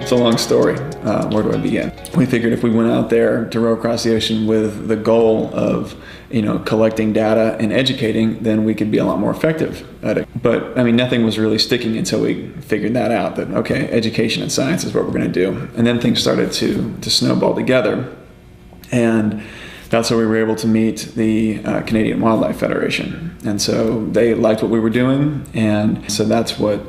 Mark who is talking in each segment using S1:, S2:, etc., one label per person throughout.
S1: It's a long story. Where do I begin? We figured if we went out there to row across the ocean with the goal of, collecting data and educating, then we could be a lot more effective at it. But nothing was really sticking until we figured that out, that okay, education and science is what we're going to do. And then things started to snowball together. And that's how we were able to meet the Canadian Wildlife Federation. And so they liked what we were doing. And so that's what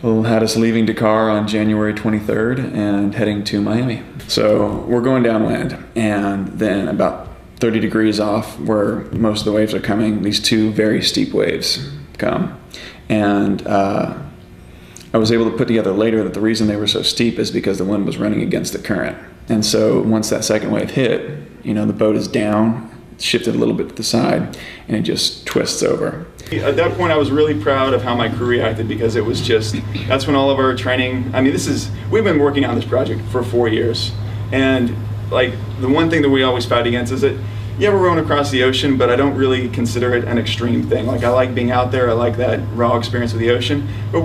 S1: had us leaving Dakar on January 23rd and heading to Miami. So we're going downwind, and then about 30 degrees off where most of the waves are coming, these two very steep waves come. And I was able to put together later that the reason they were so steep is because the wind was running against the current. And so once that second wave hit, the boat is down, shifted a little bit to the side, and it just twists over.
S2: At that point, I was really proud of how my crew reacted, because it was that's when all of our training, we've been working on this project for 4 years. And the one thing that we always fight against is that, yeah, we're rowing across the ocean, but I don't really consider it an extreme thing. I like being out there, I like that raw experience of the ocean, but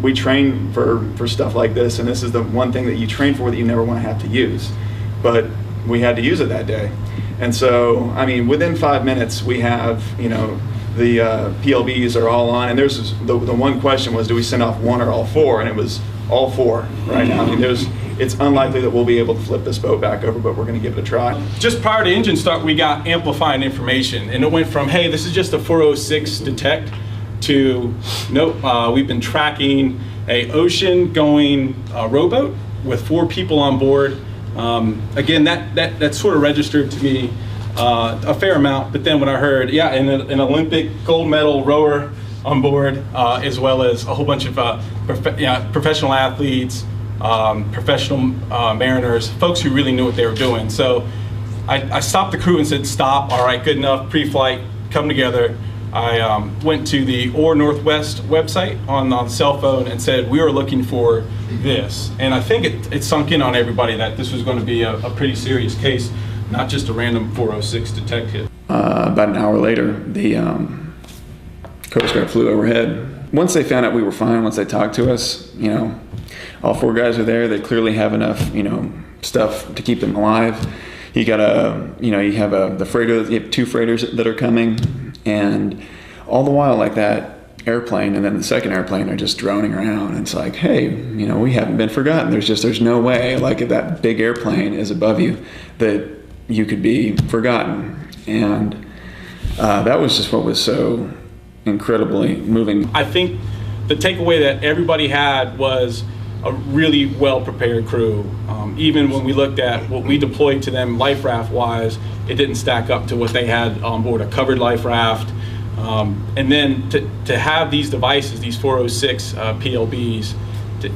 S2: we train for stuff like this, and this is the one thing that you train for that you never want to have to use. But we had to use it that day. And so, within 5 minutes, we have, the PLBs are all on, and there's the one question was, do we send off one or all four? And it was all four right now. It's unlikely that we'll be able to flip this boat back over, but we're going to give it a try.
S3: Just prior to engine start, we got amplifying information, and it went from, hey, this is just a 406 detect, to nope, we've been tracking a ocean going rowboat with 4 people on board. Again, that sort of registered to me a fair amount, but then when I heard, yeah, an Olympic gold medal rower on board, as well as a whole bunch of professional athletes, professional mariners, folks who really knew what they were doing. So I stopped the crew and said, stop, all right, good enough, pre-flight, come together. I went to the OR Northwest website on the cell phone and said, we are looking for this. And I think it sunk in on everybody that this was going to be a pretty serious case, not just a random 406 detect hit.
S1: About an hour later, the Coast Guard flew overhead. Once they found out we were fine, once they talked to us, all 4 guys are there. They clearly have enough, stuff to keep them alive. You got you have the freighter, you have 2 freighters that are coming, and all the while, that airplane and then the second airplane are just droning around. And it's like, hey, we haven't been forgotten. There's no way, if that big airplane is above you, that you could be forgotten. And that was just what was so incredibly moving.
S3: I think the takeaway that everybody had was a really well-prepared crew. Even when we looked at what we deployed to them life raft wise, it didn't stack up to what they had on board, a covered life raft. And then to have these devices, these 406 PLBs,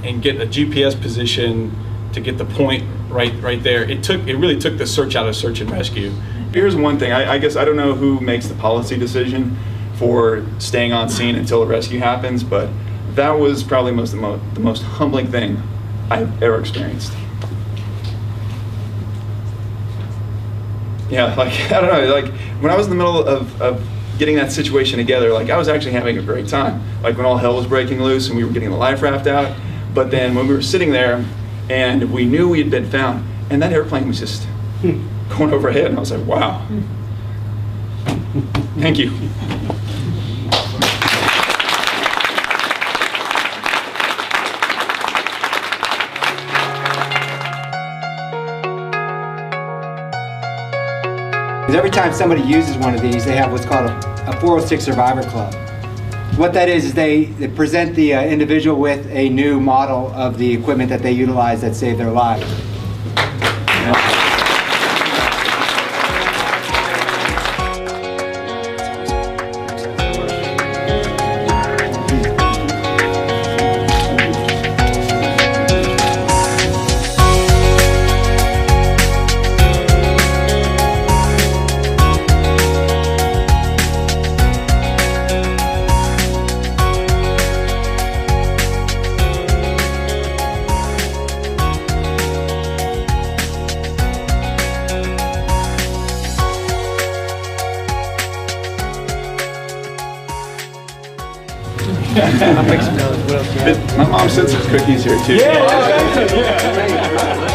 S3: and get a GPS position to get the point right there, it really took the search out of search and rescue.
S2: Here's one thing, I guess I don't know who makes the policy decision for staying on scene until a rescue happens, but that was probably the most humbling thing I've ever experienced. Yeah, I don't know, when I was in the middle of getting that situation together, I was actually having a great time. When all hell was breaking loose and we were getting the life raft out, but then when we were sitting there and we knew we had been found, and that airplane was just going overhead, and I was like, wow. Thank you.
S4: Every time somebody uses one of these, they have what's called a 406 Survivor Club. What that is they present the individual with a new model of the equipment that they utilize that saved their lives.
S2: My mom sent some cookies here too.
S3: Yeah.